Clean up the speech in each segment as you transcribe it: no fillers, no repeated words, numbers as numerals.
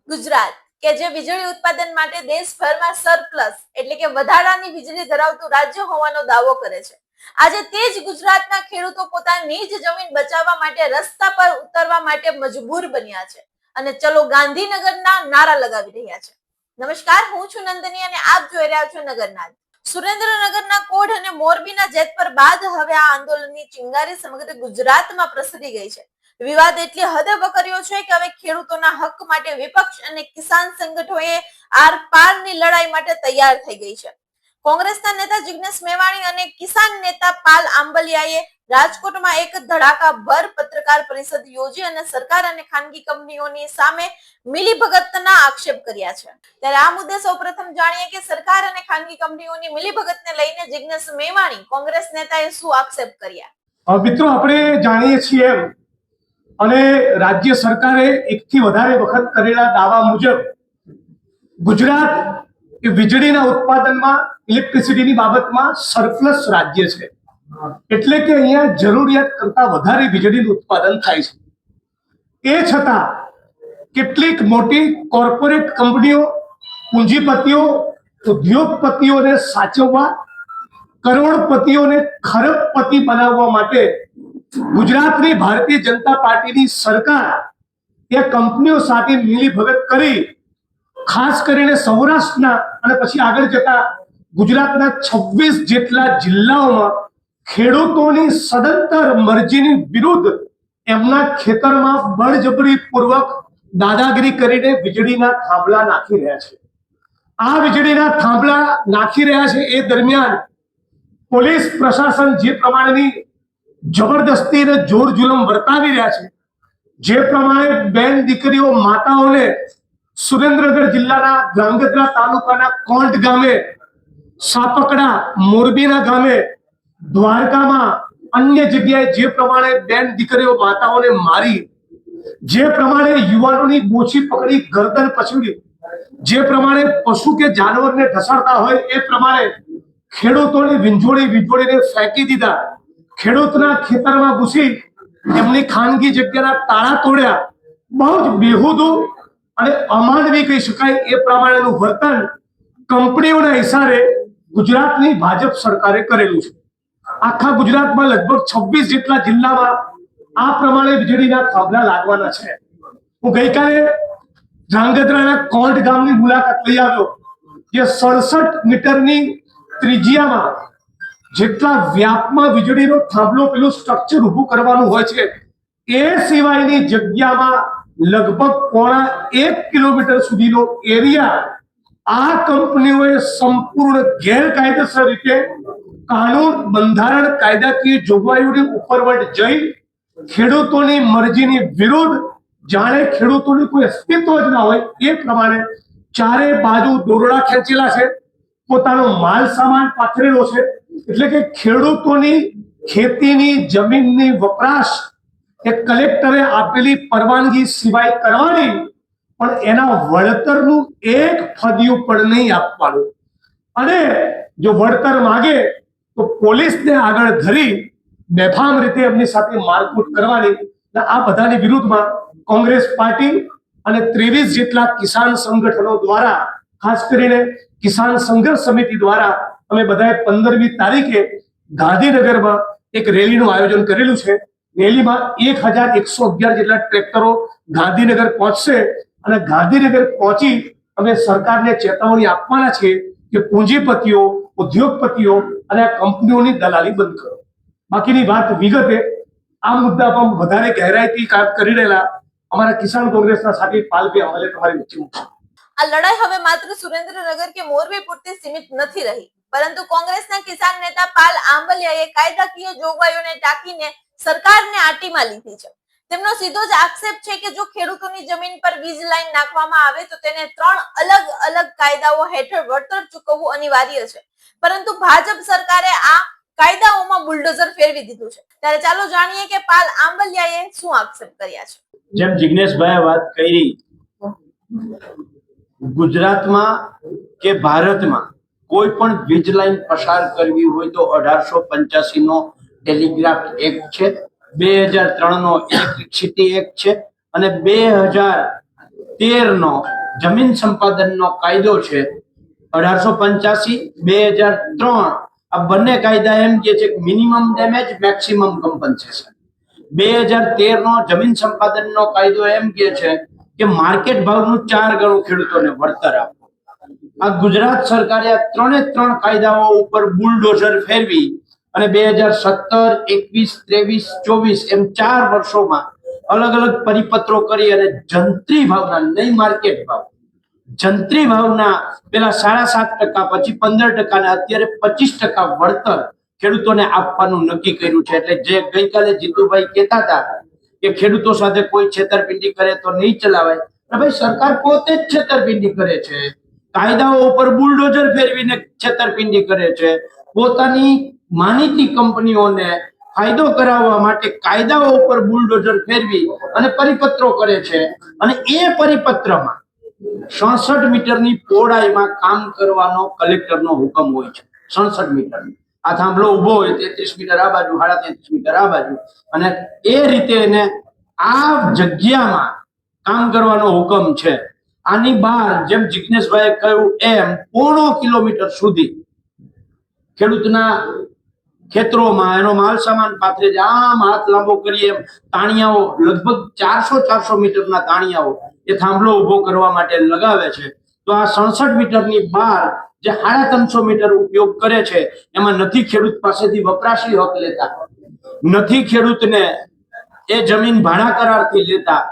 ગુજરાત કે જે વીજળી ઉત્પાદન માટે દેશભરમાં સરપ્લસ એટલે કે વધારાની વીજળી ધરાવતું રાજ્ય હોવાનો દાવો કરે છે। આજે તે જ ગુજરાતના ખેડૂતો પોતાની જ જમીન બચાવવા માટે રસ્તા પર ઉતરવા માટે મજબૂર બન્યા છે અને ચલો ગાંધીનગરના નારા લગાવી રહ્યા છે। નમસ્કાર, હું છું નંદની અને આપ જોઈ રહ્યા છો નગરનાદ। સુરેન્દ્રનગરના કોઢ અને મોરબીના જેતપર બાદ હવે આ આંદોલનની ચિંગારી સમગ્ર ગુજરાતમાં પ્રસરી ગઈ છે। વિવાદ એટલી હદે વકર્યો છે કે હવે ખેડૂતોના હક માટે વિપક્ષ અને કિસાન સંગઠનોએ આર પારની લડાઈ માટે તૈયાર થઈ ગઈ છે। કોંગ્રેસના નેતા જિગ્નેશ મેવાણી અને કિસાન નેતા પાલ આંબલિયાએ રાજકોટમાં એક ધડાકાભર પત્રકાર પરિષદ યોજી અને સરકાર અને ખાનગી કંપનીઓની સામે મિલીભગતના આક્ષેપ કર્યા છે। ત્યારે આ મુદ્દે સૌપ્રથમ જાણીએ કે સરકાર અને ખાનગી કંપનીઓની મિલીભગતને લઈને જિગ્નેશ મેવાણી કોંગ્રેસ નેતાએ શું આક્ષેપ કર્યા। મિત્રો, આપણે જાણીએ છીએ અને રાજ્ય સરકારે એકથી વધારે વખત કરેલા દાવા મુજબ ગુજરાત એ વીજળીના ઉત્પાદનમાં ઇલેક્ટ્રિસિટીની બાબતમાં સરપ્લસ રાજ્ય છે, એટલે કે અહીંયા જરૂરિયાત કરતા વધારે વીજળીનું ઉત્પાદન થાય છે। એ છતાં કેટલીક મોટી કોર્પોરેટ કંપનીઓ, પૂંજીપતિઓ, ઉદ્યોગપતિઓને સાચવવા, કરોડપતિઓને ખરબપતિ બનાવવા માટે ગુજરાતની ભારતીય જનતા પાર્ટીની સરકાર એ કંપનીઓ સાથે મિલીભગત કરી ખાસ કરીને સૌરાષ્ટ્રના અને પછી આગળ જતા ગુજરાતના 26 જેટલા જિલ્લાઓમાં ખેડૂતોની સદંતર મરજીની વિરુદ્ધ એમના ખેતરમાં બળજબરીપૂર્વક દાદાગીરી કરીને વીજળીના થાંભલા નાખી રહ્યા છે। આ વીજળીના થાંભલા નાખી રહ્યા છે એ દરમિયાન પોલીસ પ્રશાસન જે પ્રમાણેની જબરદસ્તી અને જોર જુલમ વર્તાવી રહ્યા છે, જે પ્રમાણે બેન દીકરીઓ માતાઓને સુરેન્દ્રનગર જિલ્લાના ધ્રાંગધ્રા તાલુકાના કોંટ ગામે, સાપકડા, મોરબીના ગામે, દ્વારકામાં, અન્ય જગ્યાએ જે પ્રમાણે બેન દીકરીઓ માતાઓને મારી, જે પ્રમાણે યુવાનોની બોછી પકડી ગરદન પછડી, જે પ્રમાણે પશુ કે જાનવરને ઢસાડતા હોય એ પ્રમાણે ખેડૂતોને વિંજોડીને ફેંકી દીધા, ખેડૂતના ખેતરમાં ઘૂસી એમની ખાનગી જગ્યાના તાળા તોડ્યા, બહુ જ બેહુદું અને અમાનવી કહી શકાય એ પ્રમાણેનું વર્તન કંપનીઓના ઇશારે ગુજરાતની ભાજપ સરકારે કરેલું છે। આખા ગુજરાતમાં લગભગ 26 જેટલા જિલ્લામાં આ પ્રમાણે વીજળીના થાંભલા લાગવાના છે। હું ગઈકાલે ધ્રાંગધ્રાના કોંટ ગામની મુલાકાત લઈ આવ્યો, જે 67 મીટરની ત્રિજ્યામાં જેટલા વ્યાપમાં વીજળીનો થાંભલો પેલું સ્ટ્રક્ચર ઊભું કરવાનું હોય છે એ સિવાયની જગ્યામાં લગભગ 1.5 કિલોમીટર સુધીનો એરિયા આ કંપનીઓએ સંપૂર્ણ ગેરકાયદેસર રીતે કાનૂન, બંધારણ, કાયદાકીય જોગવાઈઓની ઉપરવટ જઈ ખેડૂતોની મરજીની વિરુદ્ધ, જાણે ખેડૂતોની કોઈ અસ્તિત્વ જ ના હોય એ પ્રમાણે ચારે બાજુ દોરડા ખેંચેલા છે, પોતાનો માલ સામાન પાથરેલો છે, એટલે કે ખેડૂતોની ખેતીની જમીનની વપરાશ એ કલેક્ટરે આપેલી પરવાનગી સિવાય કરવાની, પણ એના વળતરનું એક ફદિયું પણ નહીં આપવાનું, અને જો વળતર માગે તો પોલીસને આગળ ધરી બેફામ રીતે એમની સાથે મારકૂટ કરવાની। આ બધાની વિરુદ્ધમાં કોંગ્રેસ પાર્ટી અને 23 જેટલા કિસાન સંગઠનો દ્વારા, ખાસ કરીને કિસાન સંઘર્ષ સમિતિ દ્વારા અમે બધાએ 15મી તારીખે ગાંધીનગરમાં એક રેલીનું આયોજન કરેલું છે। રેલીમાં 1111 જેટલા ટ્રેક્ટરો ગાંધીનગર પહોંચશે અને ગાંધીનગર પહોંચી અમે સરકારને ચેતવણી આપવાના છે કે પૂંજીપતિઓ, ઉદ્યોગપતિઓ અને આ કંપનીઓની દલાલી બંધ કરો। બાકીની વાત વિગતે આ મુદ્દા પર વધારે ગહેરાઈથી કામ કરી રહેલા અમારા કિસાન કોંગ્રેસના સાથી પાલભાઈ આંબલિયા તમારી વચ્ચે મૂકશે। આ લડાઈ હવે માત્ર સુરેન્દ્રનગર કે મોરબી પૂરતી સીમિત નથી રહી, પરંતુ કોંગ્રેસના કિસાન નેતા પાલ આંબલિયાએ કાયદાકીય જોગવાઈઓને ટાંકીને સરકારને આટીમાં લીધી છે। તેમનો સીધો જ આક્ષેપ છે કે જો ખેડૂતોની જમીન પર વીજ લાઈન નાખવામાં આવે તો તેને 3 અલગ અલગ કાયદાઓ હેઠળ વળતર ચૂકવવું અનિવાર્ય છે, પરંતુ ભાજપ સરકારે આ કાયદાઓમાં બુલડોઝર ફેરવી દીધું છે। ત્યારે ચાલો જાણીએ કે પાલ આંબલિયાએ શું આક્ષેપ કર્યા છે। જેમ જિગ્નેશભાઈએ વાત કરી, ગુજરાતમાં કે ભારતમાં કોઈ પણ વીજ લાઈન પસાર કરવી હોય તો 1885 નો ટેલિગ્રાફ એક્ટ છે, 2003 નો ઇલેક્ટ્રિસિટી એક્ટ છે અને 2013 નો જમીન સંપાદનનો કાયદો છે 1885, 2003, આ બંને કાયદા એમ કે છે કે મિનિમમ ડેમેજ મેક્સિમમ કમ્પન્સેશન. 2013 નો જમીન સંપાદનનો કાયદો એમ કે છે કે માર્કેટ ભાવનું 4 ગણું ખેડૂતોને વળતર આપો. આ ગુજરાત સરકારે આ ત્રણે ત્રણ કાયદાઓ ઉપર બુલડોઝર ફેરવી અને 2017, 21, 23, 24 એમ 4 વર્ષોમાં અલગ અલગ પરિપત્રો કરી અને જંત્રી ભાવના, નહીં માર્કેટ ભાવ, જંત્રી ભાવના પેલા 7.5%, પછી 15% ને અત્યારે 25% વળતર ખેડૂતોને આપવાનું નક્કી કર્યું છે. એટલે જે ગઈકાલે જીતુભાઈ કહેતા હતા કે ખેડૂતો સાથે કોઈ છેતરપિંડી કરે તો નહીં ચલાવાય, ભાઈ સરકાર પોતે જ છેતરપિંડી કરે છે, કાયદાઓ ઉપર બુલડોઝર ફેરવીને છેતરપિંડી કરે છે, પોતાની માનીતી કંપનીઓને ફાયદો કરાવવા માટે કાયદાઓ ઉપર બુલડોઝર ફેરવી અને પરિપત્રો કરે છે. અને એ પરિપત્રમાં 66 મીટરની પહોળાઈમાં કામ કરવાનો કલેક્ટરનો હુકમ હોય છે. 66 મીટરની આ થાંભલો ઉભો હોય 33 મીટર આ બાજુ, 33 મીટર આ બાજુ, અને એ રીતે એને આ જગ્યામાં કામ કરવાનો હુકમ છે. આની બહાર જેમ જિગ્નેશભાઈએ કહ્યું એમ 1.5 કિલોમીટર સુધી ખેડૂતના ખેતરોમાં એનો માલ સામાન પાથરે છે. આમ હાથ લાંબો કરીએ એમ તાણિયાઓ, લગભગ 400 મીટરના તાણિયાઓ એ થાંભલો ઉભો કરવા માટે લગાવે છે. તો આ 66 મીટરની બહાર જે 350 મીટર ઉપયોગ કરે છે એમાં નથી ખેડૂત પાસેથી વપરાશી હક લેતા, નથી ખેડૂતને એ જમીન ભાડા કરારથી લેતા.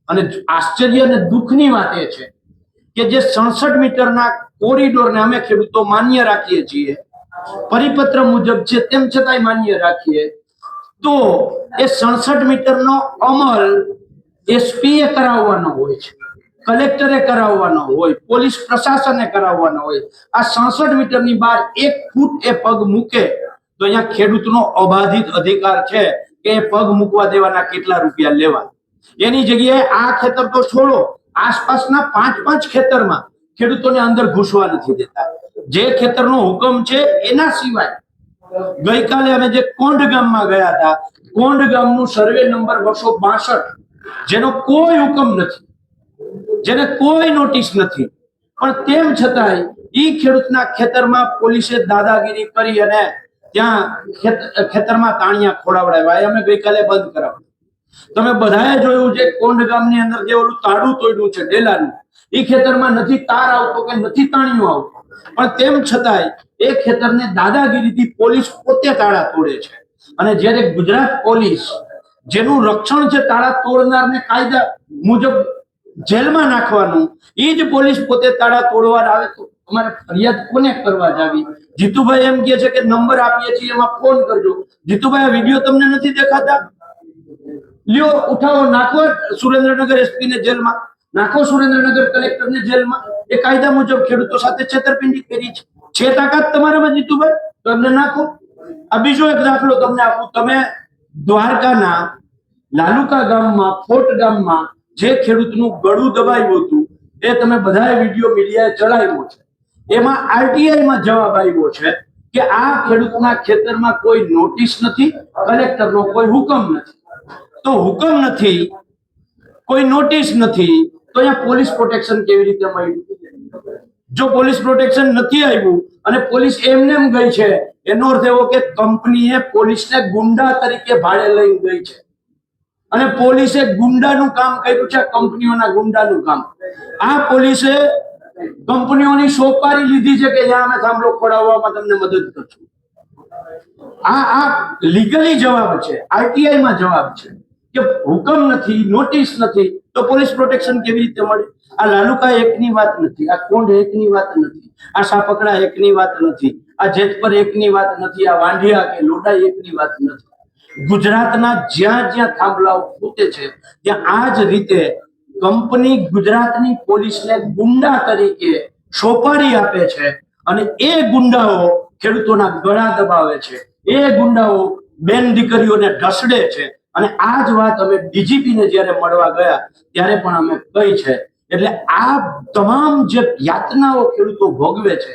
અને આશ્ચર્ય અને દુઃખની વાત એ છે કે જે 66 મીટરના કોરિડોરને અમે ખેડૂતો માન્ય રાખીએ છીએ, પરિપત્ર મુજબ છે તેમ છતાંય માન્ય રાખીએ, તો એ 66 મીટરનો અમલ એસપીએ કરાવવાનો હોય છે, કલેક્ટરે કરાવવાનો હોય, પોલીસ પ્રશાસને કરાવવાનો હોય. આ 66 મીટરની બહાર 1 ફૂટ એ પગ મૂકે તો અહીંયા ખેડૂતનો અબાધિત અધિકાર છે કે એ પગ મૂકવા દેવાના કેટલા રૂપિયા લેવા. એની જગ્યાએ આ ખેતર તો છોડો, આસપાસના 5 ખેતરમાં ખેડૂતોને અંદર ઘૂસવા નથી દેતા. જે ખેતરનો હુકમ છે એના સિવાય ગઈકાલે અમે જે કોંઢ ગામમાં ગયા હતા, કોંઢ ગામનું સર્વે નંબર 262, જેનો કોઈ હુકમ નથી, જેને કોઈ નોટિસ નથી, પણ તેમ છતાંય ઈ ખેડૂતના ખેતરમાં પોલીસે દાદાગીરી કરી અને ત્યાં ખેતરમાં તાણિયા ખોડાવડાવ્યા. અમે ગઈકાલે બંધ કરાવ્યું. તમે બધાએ જોયું છે કોંઢ ગામની અંદર જે ઓલું તાળું તોડ્યું છે ડેલાનું, એ ખેતરમાં નથી તાર આવતો કે નથી તાણિયું આવતો, પણ તેમ છતાંય એ ખેતરને દાદાગીરીથી પોલીસ પોતે તાળા તોડે છે. અને જ્યારે ગુજરાત પોલીસ, જેનું રક્ષણ છે તાળા તોડનારને કાયદા મુજબ જેલમાં નાખવાનું, એ જ પોલીસ પોતે તાળા તોડવા આવે તો અમારે ફરિયાદ કોને કરવા જાવી? જીતુભાઈ એમ કહે છે કે નંબર આપીએ છીએ એમાં ફોન કરજો. જીતુભાઈ આ વિડીયો તમને નથી દેખાતા? લ્યો ઉઠાવો, નાખો સુરેન્દ્રનગર એસપી ને જેલમાં, નાખો સુરેન્દ્રનગર કલેક્ટરને જેલમાં. એ કાયદા મુજબ ખેડૂતો સાથે છેતરપિંડી કરી છે તાકાત તમારામાં જીતુભાઈ, તો એમને નાખો. આ બીજો એક દાખલો તમને આપું. તમે દ્વારકાના લાલુકા ગામમાં, ફોર્ટ ગામમાં જે ખેડૂતનું ગળું દબાયું હતું એ તમે બધાએ વિડીયો મીડિયાએ ચડાવ્યો છે. એમાં આરટીઆઈમાં જવાબ આવ્યો છે કે આ ખેડૂતના ખેતરમાં કોઈ નોટિસ નથી, કલેક્ટરનો કોઈ હુકમ નથી. તો હુકમ નથી, કોઈ નોટિસ નથી, તો અહીંયા પોલીસ પ્રોટેક્શન કેવી રીતે મળ્યું? જો પોલીસ પ્રોટેક્શન નથી આવ્યું અને પોલીસ એમને એમ ગઈ છે, એનો અર્થ એવો કે કંપનીએ પોલીસને ગુંડા તરીકે ભાડે લઈ ગઈ છે અને પોલીસે ગુંડાનું કામ કર્યું છે, કંપનીઓના ગુંડાનું કામ. આ પોલીસે કંપનીઓની સોપારી લીધી છે કે જ્યાં અમે થાંભલો ખોડાવવામાં તમને મદદ કરશું. આ લીગલી જવાબ છે, આરટીઆઈ માં જવાબ છે કે હુકમ નથી, નોટિસ નથી, તો પોલીસ પ્રોટેક્શન કેવી રીતે મળે? આ લાલુકા એકની વાત નથી, આ કોંઢ એકની વાત નથી, આ સાપકડા એકની વાત નથી, આ જેતપર એકની વાત નથી, આ વાંઢિયા કે લોડા એકની વાત નથી. ગુજરાતના જ્યાં જ્યાં થાંભલાઓ ફૂટે છે ત્યાં આ જ રીતે કંપની ગુજરાતની પોલીસને ગુંડા તરીકે સોપારી આપે છે અને એ ગુંડાઓ ખેડૂતોના ગળા દબાવે છે, એ ગુંડાઓ બેન દીકરીઓને ઢસડે છે. અને આ જ વાત અમે ડીજીપી ને જયારે મળવા ગયા ત્યારે પણ અમે કહી છે. એટલે આ તમામ જે યાતનાઓ ખેડૂતો ભોગવે છે,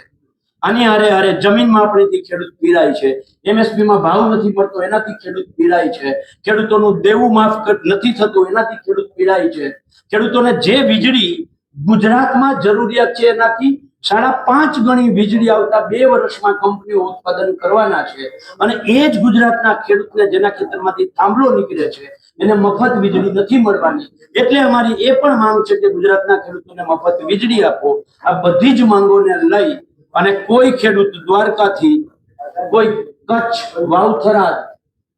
આની હારે જમીન માપણીથી ખેડૂત પીડાય છે, એમએસપી માં ભાવ નથી મળતો એનાથી ખેડૂત પીડાય છે, ખેડૂતોનું દેવું માફ નથી થતું એનાથી ખેડૂત પીડાય છે, ખેડૂતોને જે વીજળી ગુજરાતમાં જરૂરિયાત છે એનાથી 5.5 ગણી વીજળી આવતા 2 વર્ષમાં કંપનીઓ ઉત્પાદન કરવાના છે અને એ જ ગુજરાતના ખેડૂતને જેના ખેતરમાંથી થાંભલો નીકળે છે એને મફત વીજળી નથી મળવાની. એટલે અમારી એ પણ માંગ છે કે ગુજરાતના ખેડૂતોને મફત વીજળી આપો. આ બધી જ માંગોને લઈ અને કોઈ ખેડૂત દ્વારકાથી, કોઈ કચ્છ, વાવથરા,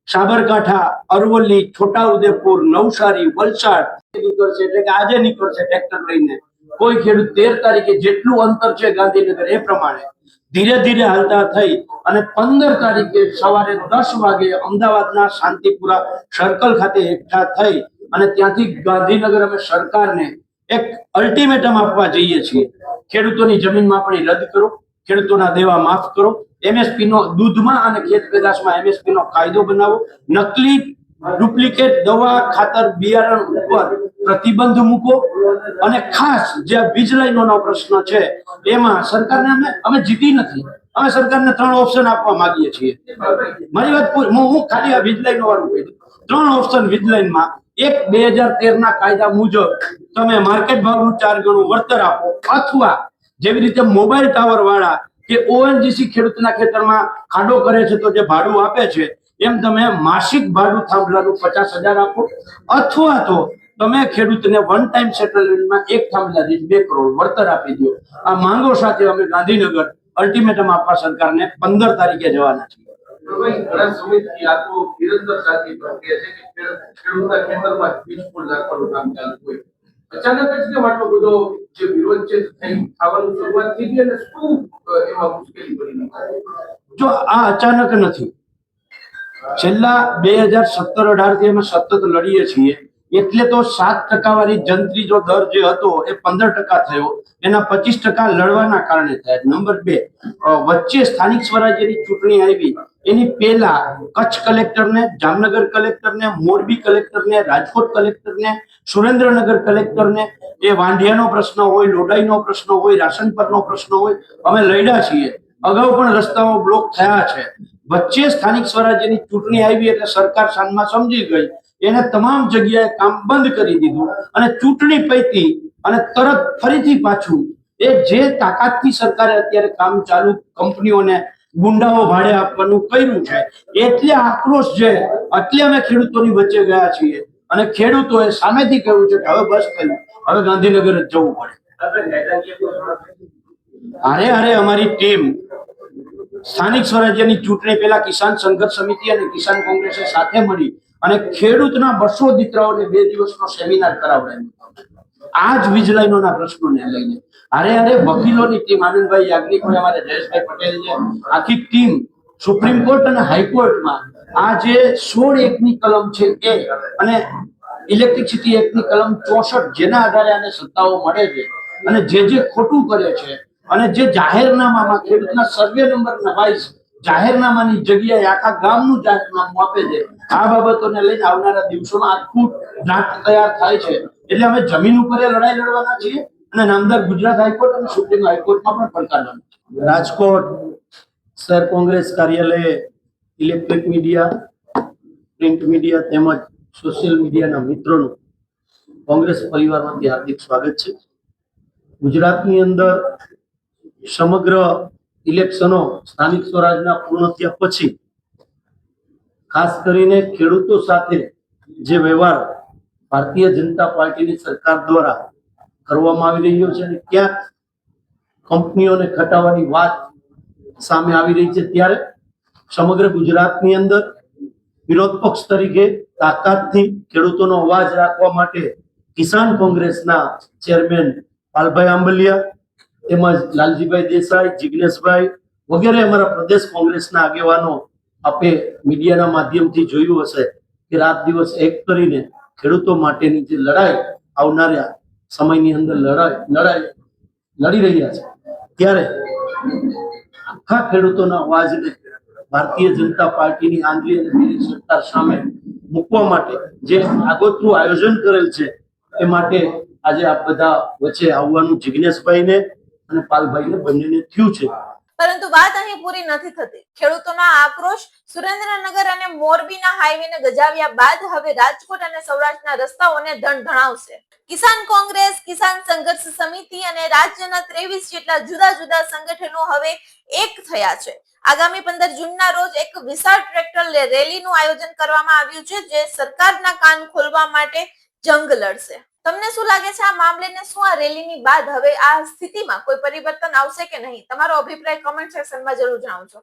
સાબરકાંઠા, અરવલ્લી, છોટાઉદેપુર, નવસારી, વલસાડ નીકળશે, એટલે કે આજે નીકળશે ટ્રેક્ટર લઈને. કોઈ ખેડૂત 13 તારીખે જેટલું અંતર છે ગાંધીનગર એ પ્રમાણે ધીરે ધીરે હાલતા થઈ અને 15 તારીખે સવારે 10 વાગે અમદાવાદના શાંતિપુરા સર્કલ ખાતે એકઠા થઈ અને ત્યાંથી ગાંધીનગર અમે સરકારને એક અલ્ટિમેટમ આપવા જઈએ છીએ. ખેડૂતોની જમીન માપણી રદ કરો, ખેડૂતોના દેવા માફ કરો, એમએસપી નો દૂધમાં અને ખેત પેદાશમાં એમએસપી નો કાયદો બનાવો, નકલી ડુપ્લિકેટ દવા, ખાતર, બિયારણ ઉપર પ્રતિબંધ મૂકો અને ખાસ જે વીજ લાઈનોનો પ્રશ્ન છે એમાં સરકારને અમે જીતી નથી, અમે સરકારને 3 ઓપ્શન આપવા માંગીએ છીએ. મારી વાત હું ખાલી આ વીજ લાઈનો વાળું કહી દઉં. 3 ઓપ્શન વીજ લાઈનમાં: એક, 2013 ના કાયદા મુજબ તમે માર્કેટ ભાવનું 4 ગણું વળતર આપો, અથવા જેવી રીતે મોબાઈલ ટાવર વાળા કે ઓએનજીસી ખેડૂતના ખેતરમાં ખાડો કરે છે તો જે ભાડું આપે છે એમ તમે માસિક ભાડું થાંભલાનું 50,000 આપો, અથવા તો તમે ખેડૂતને વન ટાઈમ સેટલમેન્ટમાં એક થાંભલા દીઠ 2 કરોડ વળતર આપી દો. આ માંગો સાથે અમે ગાંધીનગર અલ્ટિમેટમ આપવા સરકારને 15 તારીખે જવાના છીએ. ઘણા સમયથી આ તો નિરંતર ચાલતી પ્રક્રિયા છે કે ખેડૂતના ખેતરમાં વીજ પુલ નાખવાનું કામ ચાલુ હોય, અચાનક જ કેમ આટલો બધો જે વિરોધ છે થવાની શરૂઆત થઈ ગઈ અને શું એમાં મુશ્કેલી પડી? જો આ અચાનક નથી, છેલ્લા 2017-18 થી અમે સતત લડીએ છીએ. એટલે તો 7% વાળી જંત્રી દર જે હતો એ 15% થયો, એના 25% લડવાના કારણે થયા. નંબર 2, વચ્ચે સ્થાનિક સ્વરાજ્યની ચૂંટણી આવી એની પહેલા કચ્છ કલેક્ટરને, જામનગર કલેક્ટરને, મોરબી કલેક્ટરને, રાજકોટ કલેક્ટરને, સુરેન્દ્રનગર કલેક્ટરને એ વાંઢિયાનો પ્રશ્ન હોય, લોડાઈનો પ્રશ્ન હોય, રાશન પરનો પ્રશ્ન હોય, અમે લડ્યા છીએ. અગાઉ પણ રસ્તાઓ બ્લોક થયા છે. વચ્ચે સ્થાનિક સ્વરાજ્યની ચૂંટણી આવી એટલે સરકાર સાંજમાં સમજી ગઈ, એને તમામ જગ્યાએ કામ બંધ કરી દીધું અને ચૂંટણી પૈતી અને તરત ફરીથી પાછું એ જે તાકાતથી સરકારે અત્યારે કામ ચાલુ કંપનીઓને ગુંડાઓ ભાડે આપવાનું કર્યું છે, એટલે આક્રોશ છે. એટલે અમે ખેડૂતોની વચ્ચે ગયા છીએ અને ખેડૂતોએ સામેથી કહ્યું છે કે હવે બસ થયું, હવે ગાંધીનગર જ જવું પડે. અરે અમારી ટીમ સ્થાનિક સ્વરાજ્યની ચૂંટણી પહેલા કિસાન સંઘર્ષ સમિતિ અને કિસાન કોંગ્રેસે સાથે મળી અને ખેડૂતના 200 દીકરાઓને 2 દિવસનો સેમિનાર કરાવડાવ્યો આ જ વીજ લાઈનોના પ્રશ્નોને લઈને. અરે વકીલોની ટીમ, આનંદભાઈ યાજ્ઞિક હોય, અમારે જયેશભાઈ પટેલ છે, આખી ટીમ સુપ્રીમ કોર્ટ અને હાઈકોર્ટમાં આ જે 16(1) ની કલમ છે એ અને ઇલેક્ટ્રિસિટી એક્ટની કલમ 64 જેના આધારે આને સત્તાઓ મળે છે અને જે ખોટું કરે છે અને જે જાહેરનામામાં ખેડૂતના સર્વે નંબર વાઇઝ જાહેરનામાની જગ્યાએ આખા ગામનું જાહેરનામું આપે છે, આ બાબતોને લઈને આવનારા દિવસોમાં આખું ડ્રાફ્ટ તૈયાર થાય છે. એટલે અમે જમીન ઉપર લડાઈ લડવાના છીએ અને નામદાર ગુજરાત હાઈકોર્ટ અને સુપ્રીમ હાઈકોર્ટમાં પણ પડકારવાના છીએ. રાજકોટ શહેર કોંગ્રેસ કાર્યાલયે ઇલેક્ટ્રિક મીડિયા, પ્રિન્ટ મીડિયા તેમજ સોશિયલ મીડિયાના મિત્રોનું કોંગ્રેસ પરિવારમાંથી હાર્દિક સ્વાગત છે. ગુજરાતની અંદર સમગ્ર ઇલેક્શનો સ્થાનિક સ્વરાજના પૂર્ણ થયા પછી ખાસ કરીને ખેડૂતો સાથે જે વ્યવહાર ભારતીય જનતા પાર્ટીની સરકાર દ્વારા કરવામાં આવી રહ્યો છે અને ક્યાંક કંપનીઓને ખટાવવાની વાત સામે આવી રહી છે, ત્યારે સમગ્ર ગુજરાતની અંદર વિરોધ પક્ષ તરીકે તાકાતથી ખેડૂતોનો અવાજ રાખવા માટે કિસાન કોંગ્રેસના ચેરમેન પાલભાઈ આંબલિયા તેમજ લાલજીભાઈ દેસાઈ, જિગ્નેશભાઈ વગેરે અમારા પ્રદેશ કોંગ્રેસના આગેવાનો, આપે મીડિયાના માધ્યમથી જોયું હશે કે રાત દિવસ એક કરીને ખેડૂતો માટેની જે લડાઈ આવનારા સમયની અંદર લડી રહ્યા છે, ત્યારે આખા ખેડૂતોના અવાજને ભારતીય જનતા પાર્ટીની આંધળી અને દિલ્હી સરકાર સામે મૂકવા માટે જે આગોતરું આયોજન કરેલ છે એ માટે આજે આ બધા વચ્ચે આવવાનું જિગ્નેશભાઈને અને પાલભાઈને બંનેને થયું છે. પરંતુ વાત અહીં પૂરી નથી થતી. ખેડૂતોના આક્રોશ સુરેન્દ્રનગર અને મોરબીના હાઈવેને ગજાવ્યા બાદ હવે રાજકોટ અને સૌરાષ્ટ્રના રસ્તાઓને ધણધણાવશે. કિસાન કોંગ્રેસ, કિસાન સંઘર્ષ સમિતિ અને રાજ્યના 23 જેટલા જુદા જુદા સંગઠનો હવે એક થયા છે. આગામી 15 જૂનના રોજ એક વિશાળ ટ્રેક્ટર રેલીનું આયોજન કરવામાં આવ્યું છે, જે સરકારના કાન ખોલવા માટે જંગ લડશે. તમને શું લાગે છે આ મામલે ને? શું આ રેલીની બાદ હવે આ સ્થિતિમાં કોઈ પરિવર્તન આવશે કે નહીં? તમારો અભિપ્રાય કમેન્ટ સેક્શનમાં જરૂર જણાવજો.